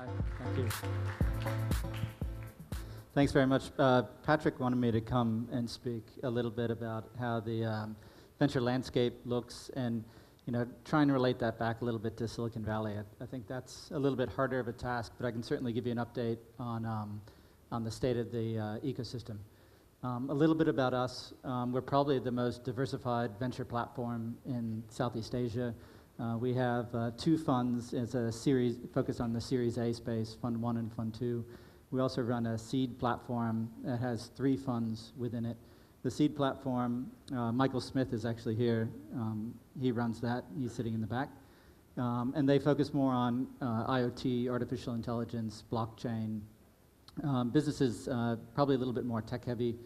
Hi, thank you. Thanks very much. Patrick wanted me to come and speak a little bit about how the venture landscape looks and trying to relate that back a little bit to Silicon Valley. I think that's a little bit harder of a task, but I can certainly give you an update on the state of the ecosystem. A little bit about us. We're probably the most diversified venture platform in Southeast Asia. We have two funds as a series focused on the Series A space, Fund 1 and Fund 2. We also run a seed platform that has 3 funds within it. The seed platform, Michael Smith is actually here. He runs that. He's sitting in the back. And they focus more on IoT, artificial intelligence, blockchain, businesses probably a little bit more tech-heavy,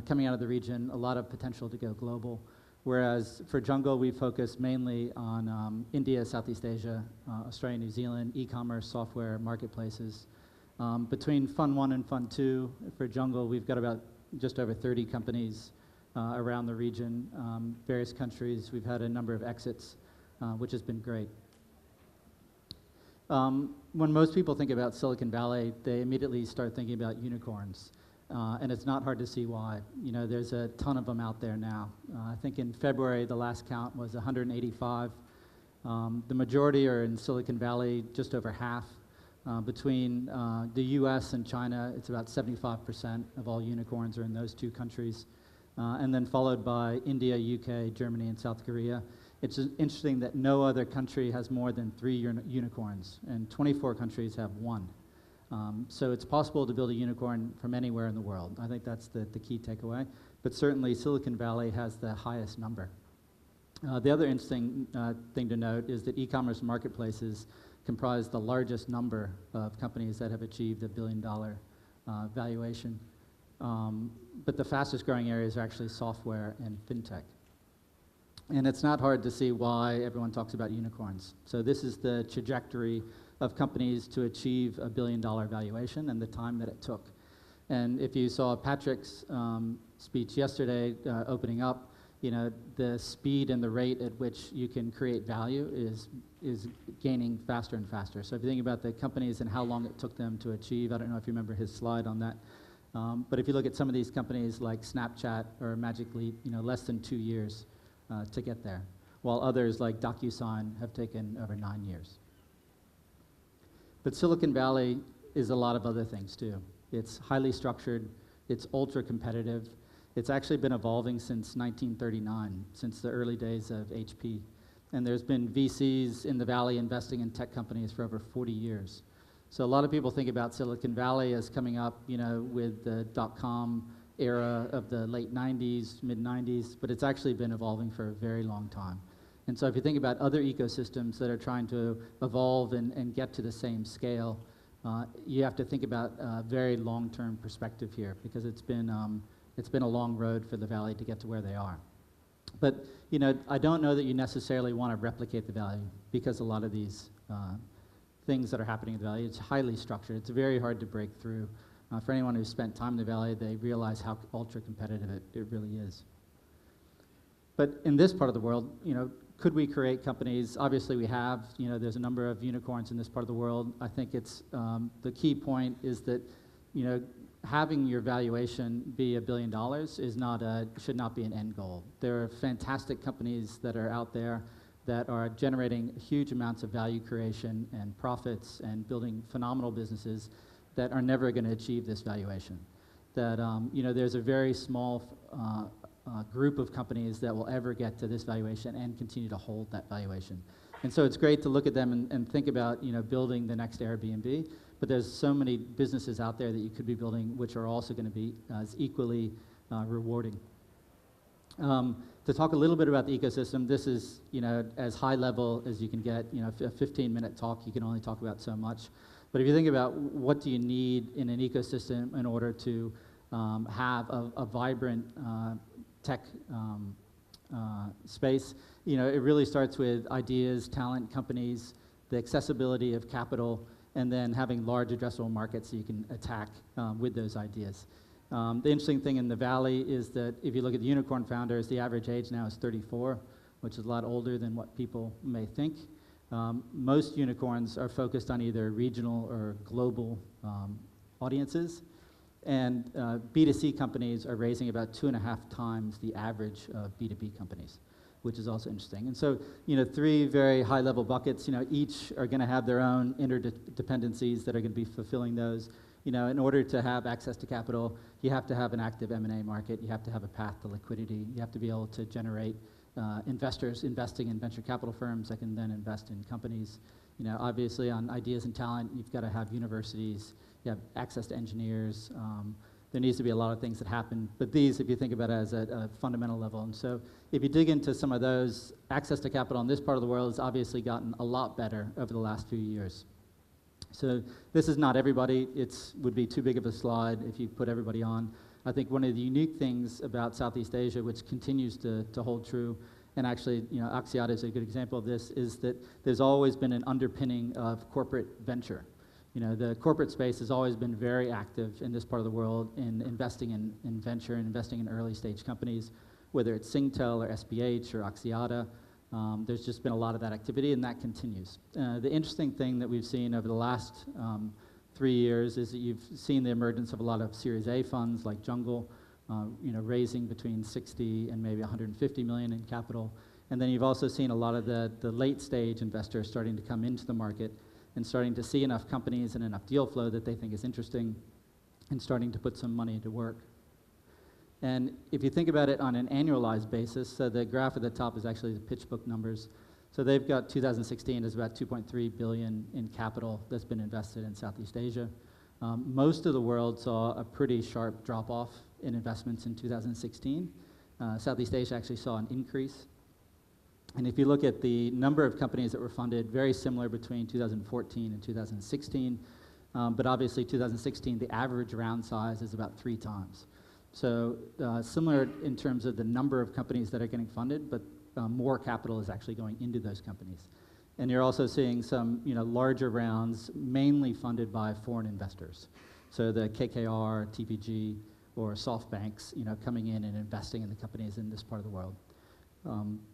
coming out of the region, a lot of potential to go global. Whereas for Jungle, we focus mainly on India, Southeast Asia, Australia, New Zealand, e-commerce, software, marketplaces. Between Fund 1 and Fund 2, for Jungle, we've got about just over 30 companies around the region, various countries. We've had a number of exits, which has been great. When most people think about Silicon Valley, they immediately start thinking about unicorns. And it's not hard to see why. There's a ton of them out there now. I think in February, the last count was 185. The majority are in Silicon Valley, just over half. Between the US and China, it's about 75% of all unicorns are in those 2 countries. And then followed by India, UK, Germany, and South Korea. It's interesting that no other country has more than 3 unicorns, and 24 countries have 1. So it's possible to build a unicorn from anywhere in the world. I think that's the key takeaway. But certainly Silicon Valley has the highest number. The other interesting thing to note is that e-commerce marketplaces comprise the largest number of companies that have achieved $1 billion valuation. But the fastest growing areas are actually software and fintech. And it's not hard to see why everyone talks about unicorns. So this is the trajectory of companies to achieve $1 billion valuation and the time that it took. And if you saw Patrick's speech yesterday opening up, the speed and the rate at which you can create value is gaining faster and faster. So if you think about the companies and how long it took them to achieve, I don't know if you remember his slide on that, but if you look at some of these companies like Snapchat or Magic Leap, less than 2 years to get there, while others like DocuSign have taken over 9 years. But Silicon Valley is a lot of other things too. It's highly structured, it's ultra competitive. It's actually been evolving since 1939, since the early days of HP. And there's been VCs in the Valley investing in tech companies for over 40 years. So a lot of people think about Silicon Valley as coming up, with the dot-com era of the late 90s, mid-90s, but it's actually been evolving for a very long time. And so if you think about other ecosystems that are trying to evolve and get to the same scale, you have to think about a very long-term perspective here, because it's been a long road for the Valley to get to where they are. But I don't know that you necessarily want to replicate the Valley, because a lot of these things that are happening in the Valley, it's highly structured. It's very hard to break through. For anyone who's spent time in the Valley, they realize how ultra competitive it really is. But in this part of the world, could we create companies? Obviously we have. There's a number of unicorns in this part of the world. I think it's the key point is that having your valuation be $1 billion should not be an end goal. There are fantastic companies that are out there that are generating huge amounts of value creation and profits and building phenomenal businesses that are never going to achieve this valuation. That there's a very small group of companies that will ever get to this valuation and continue to hold that valuation. And so it's great to look at them and think about building the next Airbnb. But there's so many businesses out there that you could be building which are also going to be as equally rewarding. To talk a little bit about the ecosystem, this is as high level as you can get. A 15-minute talk, you can only talk about so much. But if you think about what do you need in an ecosystem in order to have a vibrant tech space, it really starts with ideas, talent, companies, the accessibility of capital, and then having large addressable markets that you can attack with those ideas. The interesting thing in the Valley is that if you look at the unicorn founders, the average age now is 34, which is a lot older than what people may think. Most unicorns are focused on either regional or global audiences, and B2C companies are raising about 2.5 times the average of B2B companies, which is also interesting. And so, three very high-level buckets, each are going to have their own interdependencies that are going to be fulfilling those. In order to have access to capital, you have to have an active M&A market, you have to have a path to liquidity, you have to be able to generate investors investing in venture capital firms that can then invest in companies. Obviously on ideas and talent, you've got to have universities, you have access to engineers. There needs to be a lot of things that happen, but these, if you think about it as a fundamental level. And so if you dig into some of those, access to capital in this part of the world has obviously gotten a lot better over the last few years. So this is not everybody. It would be too big of a slide if you put everybody on. I think one of the unique things about Southeast Asia, which continues to hold true, and actually, Axiata is a good example of this, is that there's always been an underpinning of corporate venture. The corporate space has always been very active in this part of the world in investing in venture and investing in early stage companies, whether it's Singtel or SPH or Axiata. There's just been a lot of that activity, and that continues. The interesting thing that we've seen over the last 3 years is that you've seen the emergence of a lot of Series A funds like Jungle, raising between 60 and maybe 150 million in capital. And then you've also seen a lot of the late stage investors starting to come into the market and starting to see enough companies and enough deal flow that they think is interesting and starting to put some money to work. And if you think about it on an annualized basis, so the graph at the top is actually the Pitchbook numbers. So they've got 2016 is about 2.3 billion in capital that's been invested in Southeast Asia. Most of the world saw a pretty sharp drop-off in investments in 2016. Southeast Asia actually saw an increase. And if you look at the number of companies that were funded, very similar between 2014 and 2016, but obviously 2016, the average round size is about 3 times. So similar in terms of the number of companies that are getting funded, but more capital is actually going into those companies. And you're also seeing some larger rounds, mainly funded by foreign investors. So the KKR, TPG, or SoftBanks, coming in and investing in the companies in this part of the world.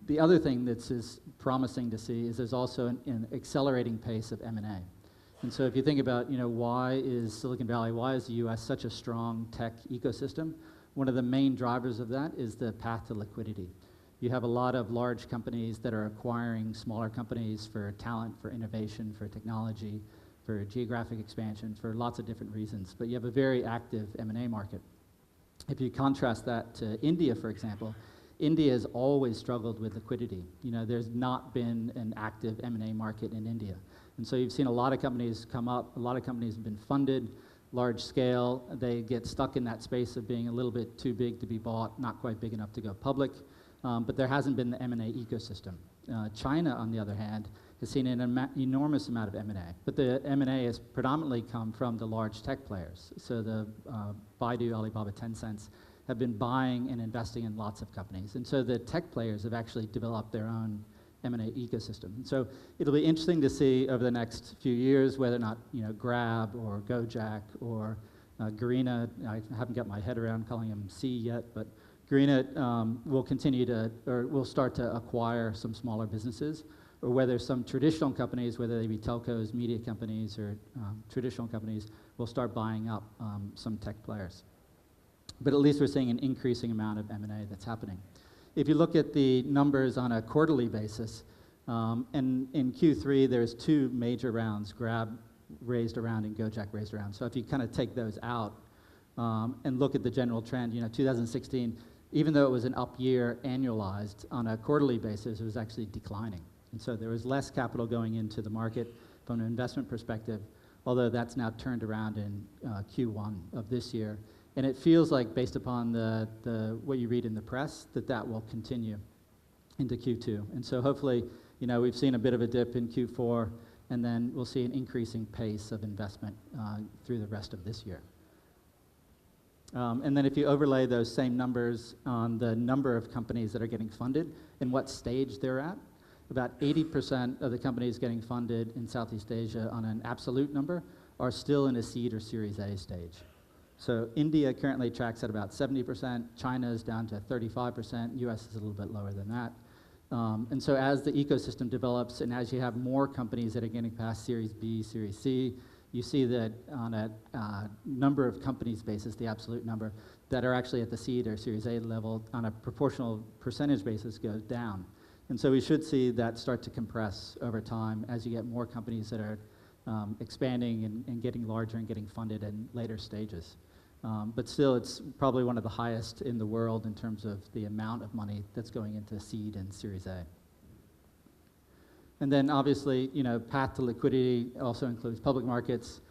The other thing that's promising to see is there's also an accelerating pace of M&A. And so if you think about, why is Silicon Valley, why is the US such a strong tech ecosystem? One of the main drivers of that is the path to liquidity. You have a lot of large companies that are acquiring smaller companies for talent, for innovation, for technology, for geographic expansion, for lots of different reasons. But you have a very active M&A market. If you contrast that to India, for example, India has always struggled with liquidity. There's not been an active M&A market in India. And so you've seen a lot of companies come up, a lot of companies have been funded, large scale, they get stuck in that space of being a little bit too big to be bought, not quite big enough to go public, but there hasn't been the M&A ecosystem. China, on the other hand, has seen an enormous amount of M&A, but the M&A has predominantly come from the large tech players. So the Baidu, Alibaba, Tencent have been buying and investing in lots of companies. And so the tech players have actually developed their own M&A ecosystem. So it'll be interesting to see over the next few years whether or not Grab or Gojek or Garena, I haven't got my head around calling them C yet, but Garena will continue to, or will start to acquire some smaller businesses, or whether some traditional companies, whether they be telcos, media companies, or traditional companies, will start buying up some tech players. But at least we're seeing an increasing amount of M&A that's happening. If you look at the numbers on a quarterly basis, and in Q3 there's 2 major rounds, Grab raised a round and Gojek raised a round. So if you kind of take those out and look at the general trend, 2016, even though it was an up year annualized, on a quarterly basis it was actually declining. And so there was less capital going into the market from an investment perspective, although that's now turned around in Q1 of this year. And it feels like, based upon what you read in the press, that will continue into Q2. And so hopefully, we've seen a bit of a dip in Q4, and then we'll see an increasing pace of investment through the rest of this year. And then if you overlay those same numbers on the number of companies that are getting funded and what stage they're at, about 80% of the companies getting funded in Southeast Asia on an absolute number are still in a seed or Series A stage. So India currently tracks at about 70%, China is down to 35%, US is a little bit lower than that. And so as the ecosystem develops and as you have more companies that are getting past Series B, Series C, you see that on a number of companies basis, the absolute number, that are actually at the seed or Series A level on a proportional percentage basis goes down. And so we should see that start to compress over time as you get more companies that are expanding and getting larger and getting funded in later stages. But still, it's probably one of the highest in the world in terms of the amount of money that's going into seed and Series A. And then obviously, path to liquidity also includes public markets.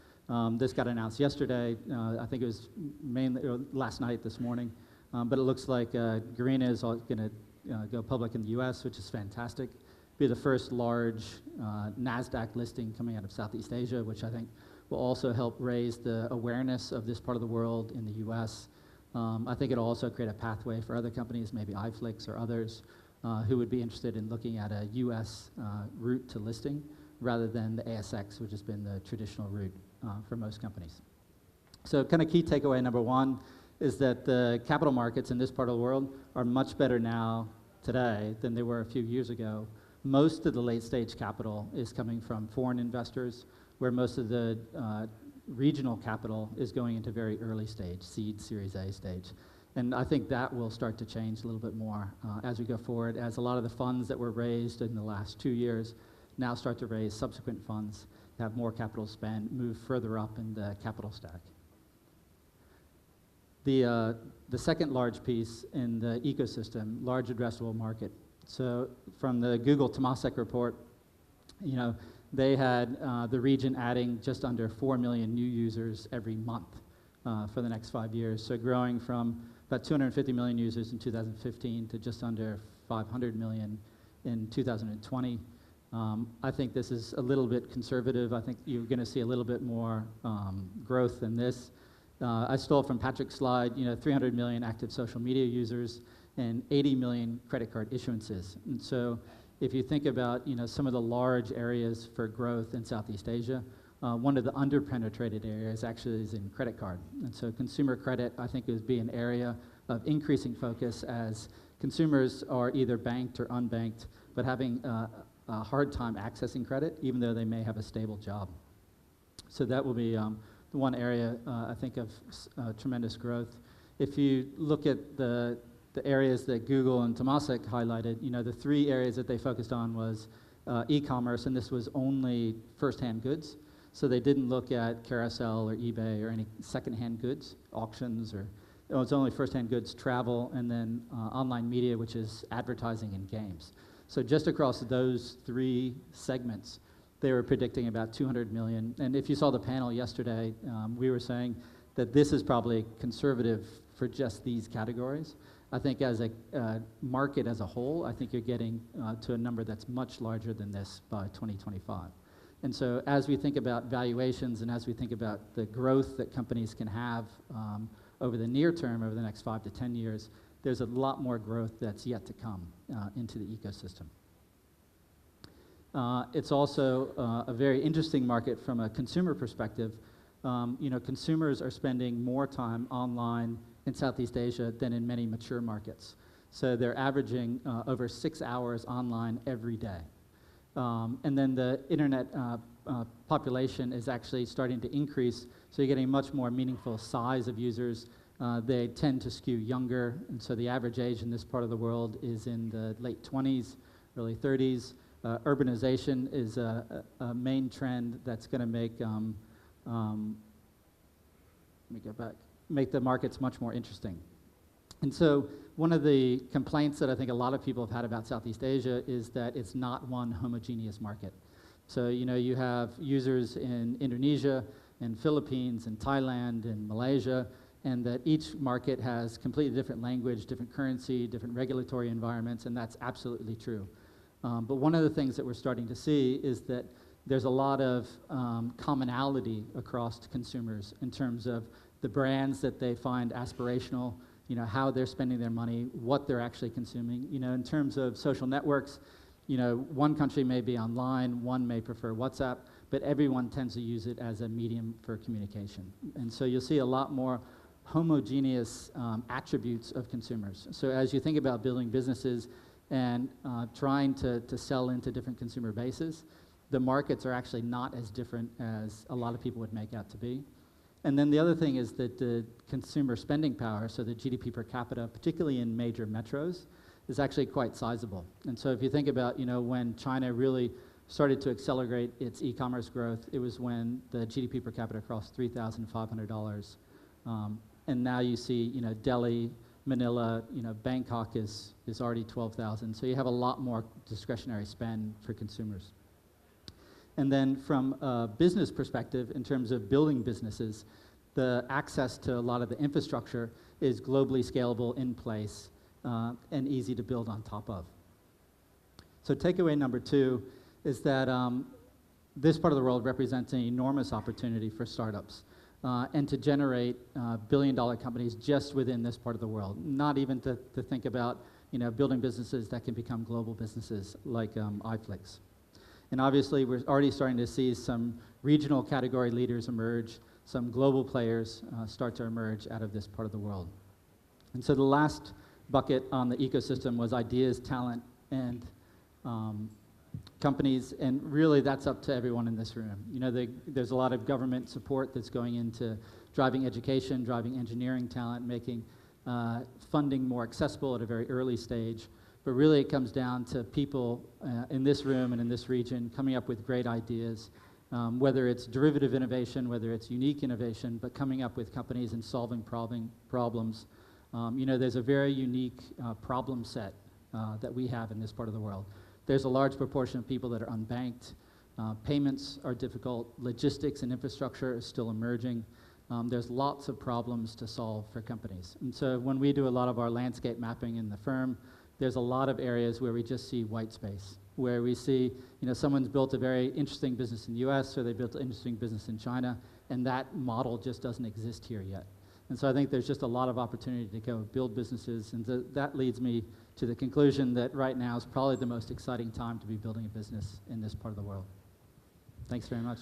This got announced yesterday. I think it was mainly last night, this morning. But it looks like Garena is going to go public in the US, which is fantastic. Be the first large NASDAQ listing coming out of Southeast Asia, which I think will also help raise the awareness of this part of the world in the US. I think it'll also create a pathway for other companies, maybe iFlix or others, who would be interested in looking at a US route to listing rather than the ASX, which has been the traditional route for most companies. So kind of key takeaway number one is that the capital markets in this part of the world are much better now today than they were a few years ago. Most of the late stage capital is coming from foreign investors, where most of the regional capital is going into very early stage, seed, Series A stage. And I think that will start to change a little bit more as we go forward, as a lot of the funds that were raised in the last 2 years now start to raise subsequent funds, have more capital spend, move further up in the capital stack. The second large piece in the ecosystem, large addressable market. So from the Google Temasek report, they had the region adding just under 4 million new users every month for the next 5 years. So growing from about 250 million users in 2015 to just under 500 million in 2020. I think this is a little bit conservative. I think you're going to see a little bit more growth than this. I stole from Patrick's slide, 300 million active social media users and 80 million credit card issuances. And so if you think about, some of the large areas for growth in Southeast Asia, one of the underpenetrated areas actually is in credit card. And so consumer credit, I think, would be an area of increasing focus as consumers are either banked or unbanked, but having a hard time accessing credit, even though they may have a stable job. So that will be the one area, I think, of tremendous growth. If you look at the areas that Google and Temasek highlighted, the 3 areas that they focused on was e-commerce, and this was only first-hand goods. So they didn't look at carousel or eBay or any second-hand goods, auctions, or it was only first-hand goods, travel, and then online media, which is advertising and games. So just across those 3 segments, they were predicting about 200 million. And if you saw the panel yesterday, we were saying that this is probably conservative for just these categories. I think as a market as a whole, I think you're getting to a number that's much larger than this by 2025. And so as we think about valuations and as we think about the growth that companies can have over the near term, over the next 5 to 10 years, there's a lot more growth that's yet to come into the ecosystem. It's also a very interesting market from a consumer perspective. Consumers are spending more time online in Southeast Asia than in many mature markets. So they're averaging over 6 hours online every day. And then the internet population is actually starting to increase, so you're getting a much more meaningful size of users. They tend to skew younger, and so the average age in this part of the world is in the late 20s, early 30s. Urbanization is a main trend that's going to make make the markets much more interesting. And so one of the complaints that I think a lot of people have had about Southeast Asia is that it's not one homogeneous market. So you have users in Indonesia and Philippines and Thailand and Malaysia, and that each market has completely different language, different currency, different regulatory environments, and that's absolutely true. But one of the things that we're starting to see is that there's a lot of commonality across consumers in terms of the brands that they find aspirational, how they're spending their money, what they're actually consuming. In terms of social networks, one country may be online, one may prefer WhatsApp, but everyone tends to use it as a medium for communication. And so you'll see a lot more homogeneous attributes of consumers. So as you think about building businesses and trying to sell into different consumer bases, the markets are actually not as different as a lot of people would make out to be. And then the other thing is that the consumer spending power, so the GDP per capita, particularly in major metros, is actually quite sizable. And so if you think about, when China really started to accelerate its e-commerce growth, it was when the GDP per capita crossed $3,500. And now you see, Delhi, Manila, Bangkok is already 12,000. So you have a lot more discretionary spend for consumers. And then from a business perspective, in terms of building businesses, the access to a lot of the infrastructure is globally scalable, in place, and easy to build on top of. So takeaway number 2 is that this part of the world represents an enormous opportunity for startups and to generate billion-dollar companies just within this part of the world, not even to think about building businesses that can become global businesses like iFlix. And obviously, we're already starting to see some regional category leaders emerge, some global players start to emerge out of this part of the world. And so the last bucket on the ecosystem was ideas, talent, and companies, and really that's up to everyone in this room. There's a lot of government support that's going into driving education, driving engineering talent, making funding more accessible at a very early stage. But really it comes down to people in this room and in this region coming up with great ideas, whether it's derivative innovation, whether it's unique innovation, but coming up with companies and solving problems. There's a very unique problem set that we have in this part of the world. There's a large proportion of people that are unbanked. Payments are difficult. Logistics and infrastructure is still emerging. There's lots of problems to solve for companies. And so when we do a lot of our landscape mapping in the firm, there's a lot of areas where we just see white space, where we see, someone's built a very interesting business in the US, or they built an interesting business in China, and that model just doesn't exist here yet. And so I think there's just a lot of opportunity to go build businesses, and that leads me to the conclusion that right now is probably the most exciting time to be building a business in this part of the world. Thanks very much.